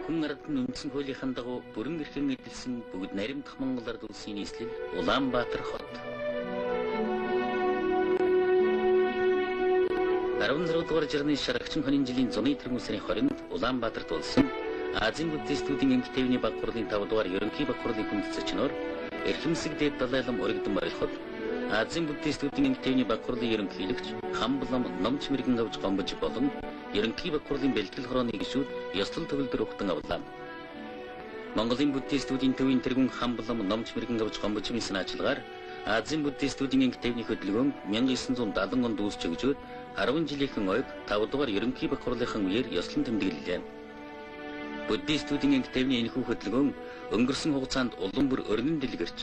Хүн ардын үндсэн хуулийнхаа дагуу бүрэн эрхэн эдэлсэн бүгд наримдах Монгол ард улсын нийслэл Улаанбаатар хот. 16 дугаар жирны шарагчин хонин жилийн зуны тэргүүн сарын 20-нд Улаанбаатарт болсон Азийн буддистуудын эмх тээврийн баг хурлын 5 дугаар ерөнхий баг хурлын хүнд зочноор эрхэмсэг дээд далайлам өргөдөн барилхад Азийн буддистуудын эмх тээврийн баг хурлын ерөнхийлөгч Хамблам Номч Мэргэн авч гомбож болон ерөнхий баг хурлын бэлтгэл хорооны гишүүд ёслол төгөлдөр ухтан авлаа. Монголын буддистуудын төвийн тэргүүн Хамблам Номч Мэргэн авч гомбож санаачлагаар Азийн буддистуудын эмх тээврийн хөдөлгөөн 1970 онд үүсч өгжөөд 10 жилийнхэн ойг 5 дугаар ерөнхий баг хурлынхан үеэр ёслон тэмдэглэлээ. Буддистуудын эмх тээврийн энэхүү хөдөлгөөн өнгөрсөн хугацаанд улам бүр өрнөн дэлгэрч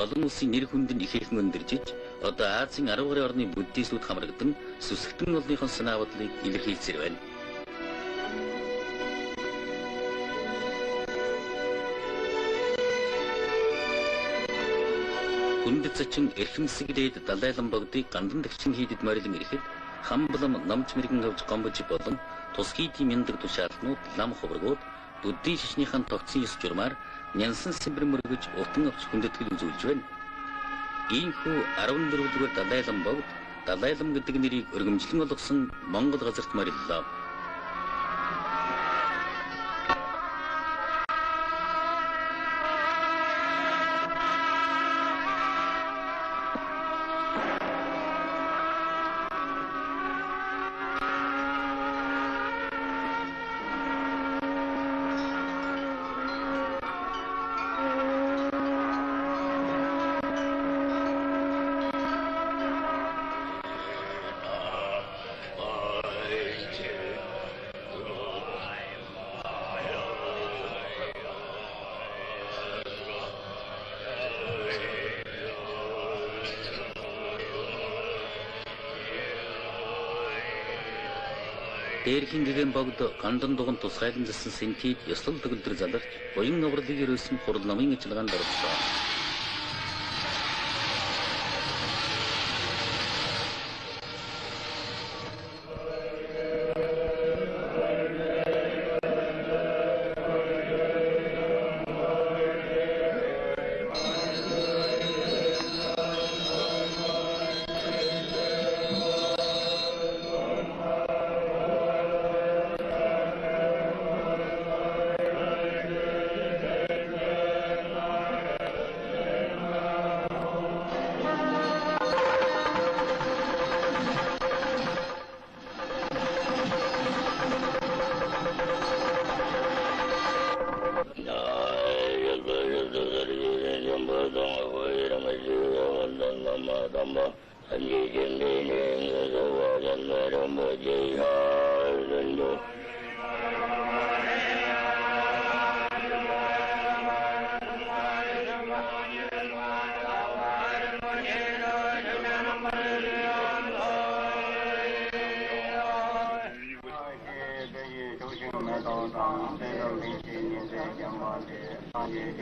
олон улсын нэр хүнд нь ихээхэн өндөржиж одоо Азийн 10 гаруй орны буддистууд хамрагдан сүсгтэн олныхон санаа бодлыг илэрхийлсээр байна. Хүнд зочин эрхэмсэг дээд далайлам богдыг гандан тагчин хийдэд морилон ирэхэд Хамблам Номч Мэргэн авч гомбож болон тус хийдийн мяндаг тушаалтнууд лам хуврагууд буддийн шишнийхэн тогтсон ёс журмаар нянсан сэмбэр мөргөж утан авч хүндэтгэл үзүүлж байна. Ийхүү 14 дугаар далайлам богд далайлам гэдэг нэрийг өргөмжлөн олгосон Монгол газарт мориллоо. Дээрхийн гэгэн богд гандан дуган тусгайлан зассан сентид ёслол төгөлдөр заларч буян авралыг өрөөсөн хурал намын ажиллагаанд оролцоо.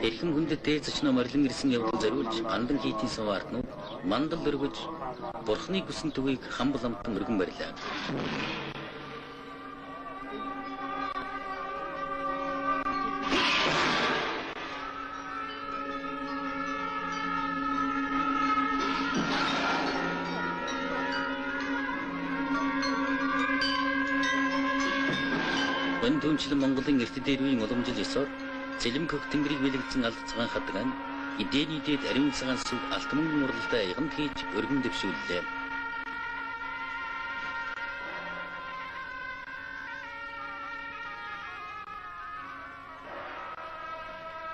Эрхэм хүндэт дээд зочноо морилон ирсэн явдал зориулж гандан хийтийн саваартнууд мандал өргөж бурхны хүсэн төвийг Хамбламтан өргөн барилаа. Түнчлэн Монголын эрт дээрвийн уламжил ёсоор цэлэм хөх тэнгэрийг бэлэгдсэн алд цагаан хадгаан эдээний дээд ариун цагаан сүг алтман уралтай яганд хийж өргөн дэвшүүллээ.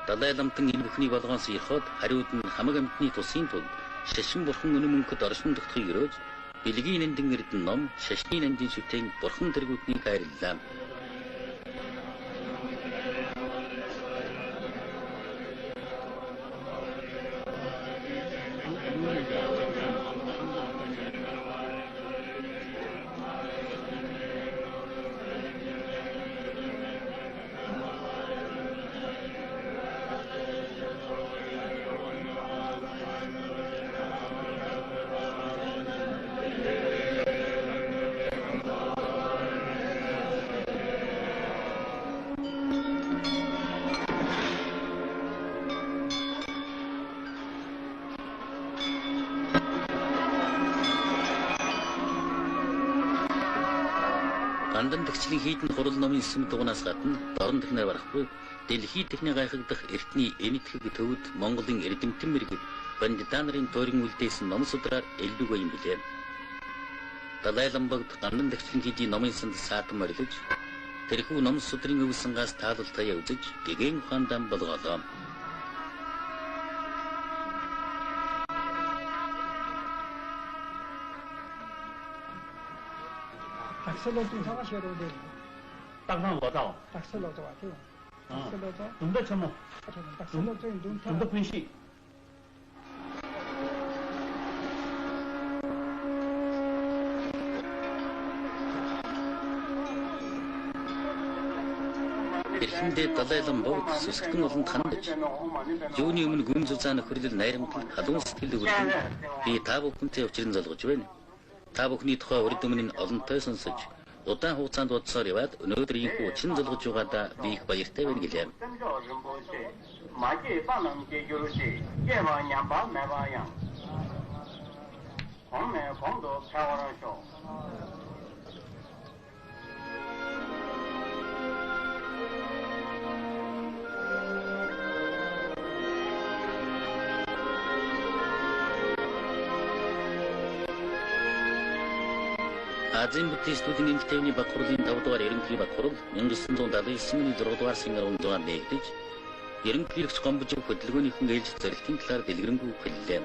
Далайламтан энэ бүхний болгоноос ярихад хариуд нь хамаг амьтны тусын тулд шашин бурхан өнө мөнхөд оршин тогтхыг өрөөж бэлгийн нандин эрдэн ном шашны нандин шүтэн бурхан тэргүүднийг хайрлаа. Хандан төгслийн хийдэн хурал номын сүм дугнаас гадна дорн технэр барахгүй дэлхийд техник гайхагдах эртний энэтхэг төвд Монголын эрдэмтэн мэрэгд бандитаа нарын тойрон үлдээсэн ном судраар элбэг юм билээ. Далай ламбагт хандан төгслийн хийдийн номын санд саатан морилж тэрхүү ном судрын өвсөнгээс таалалтаа үзэж гэгэн хандан болгоолоо. 닥슬로 좀 사가셔야 돼. 땅상 뭐다? 닥슬로도 와요. 닥슬로도. 좀더 참어. 닥슬로 좀 좀더 분시. Эрхэндээ далайлан богд сүсгэн олон хандаж юуны өмнө гүн зузааны хөрлөл найрамдал халуун сэтгэл өгүүлэн би та бүхэнтэй учрын залгаж байна. Та бүхний тухай урд өмнө олонтой сонсож удаан хугацаанд бодсоор яваад өнөөдөр ийхүү учрын залгаж байгаадаа би их баяртай байна гэлээ. Азийн буддистуудын эмгтээвний баг хурлын 5 дугаар ерөнхий баг хурал 1979 оны 6 дугаар сарын 16-нд нэгдэж ерөнхийлөгч Гомбожив хөдөлгөөнийхэн ээлж зорилтын талаар дэлгэрэнгүй хэллээ.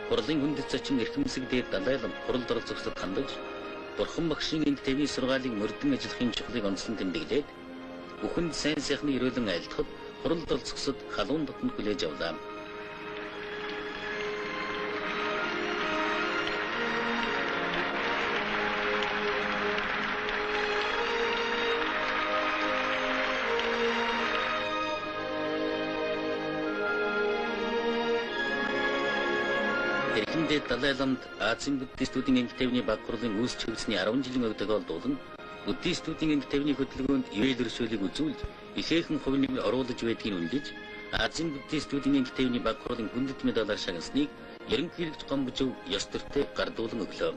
Хурлын хүндэт зочин эрхэмсэг дээр Далай лам хуралд оролцоход хандаж Бурхан багшийн эмгтээвний сургаалыг мөрдөн ажиллахын чухлыг онцлон тэмдэглээд бүхэнд сайн сайхны өрөөлөн айлтгахад хуралд оролцоход халуун дотнд хүлээж авлаа. Эрхэндээ Далай ламд Азийн буддистуудын эмгтээвний баг хурлын үүсч хөвсний 10 жилийн өг тохиолдуулан буддистуудын эмгтээвний хөдөлгөөнд ивэл өрсөлийг үзүүлж ихээхэн хувийг оруулж байдгийг үнэлж Азийн буддистуудын эмгтээвний баг хурлын хүндэт медалаар шагнасныг ерөнхийлөгч Гомбожив ёс төртэй гардуулан өглөө.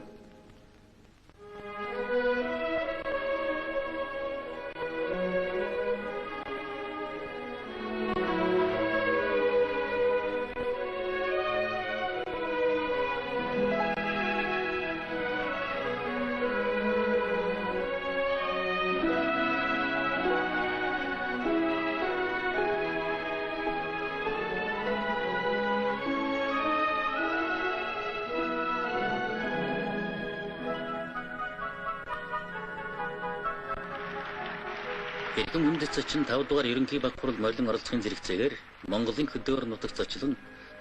Эрхэм хүндэт зочин 5 дугаар ерөнхий баг хурал морилон оролцохын зэрэгцээгээр Монголын хөдөөр нутагт зочлон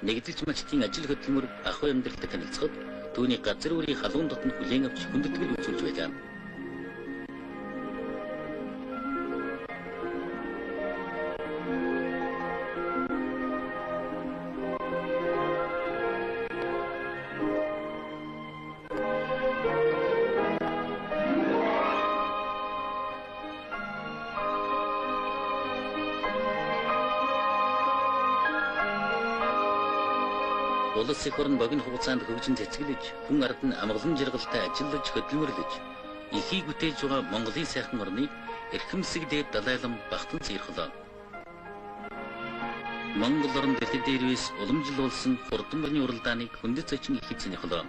нэгдэлж мачтын ажил хөдөлмөр ахуй амьдралтай танилцахад түүний газар үрийн халуун дотнд хүлээн авч хүндэтгэл үзүүлж байлаа. Улс их орн богино хугацаанд хөгжин цэцгэлж, хүн ард нь амгалан жаргалтай ажиллаж хөдөлмөрлөж, ихийг бүтээж байгаа Монголын сайхан орныг эрхэмсэг дээр Далай лам багтан цэйрхлээ. Монгол орн дэлхий дээрээс уламжлуулсан хурдан барны уралдааныг хүндэт зочин их эзэнийхлээ.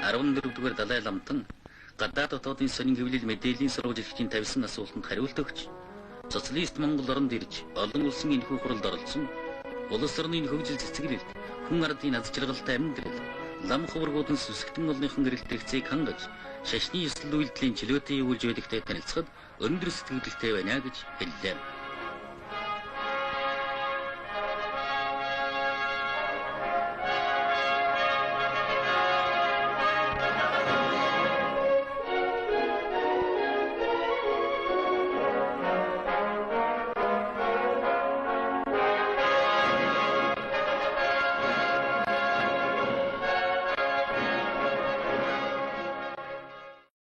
14 дугаар Далай ламтан гадаад дотоодын сонин хэвлэл мэдээллийн сурвалж эрхтийн тавьсан асуултанд хариулт өгч социалист Монгол оронд ирж олон улсын энэхүү хуралд оролцсон улс орны хөгжил цэцгэлэлт хүн ардын аз жаргалтай амьдрал лам хуврагуудын сүсгтэн олныхон гэрэлтэгцийг хангаж шашны ёслол үйлдэлийн чөлөөтэй явуулж байдагтай танилцахад өндөр сэтгэлдтэй байна гэж хэллээ.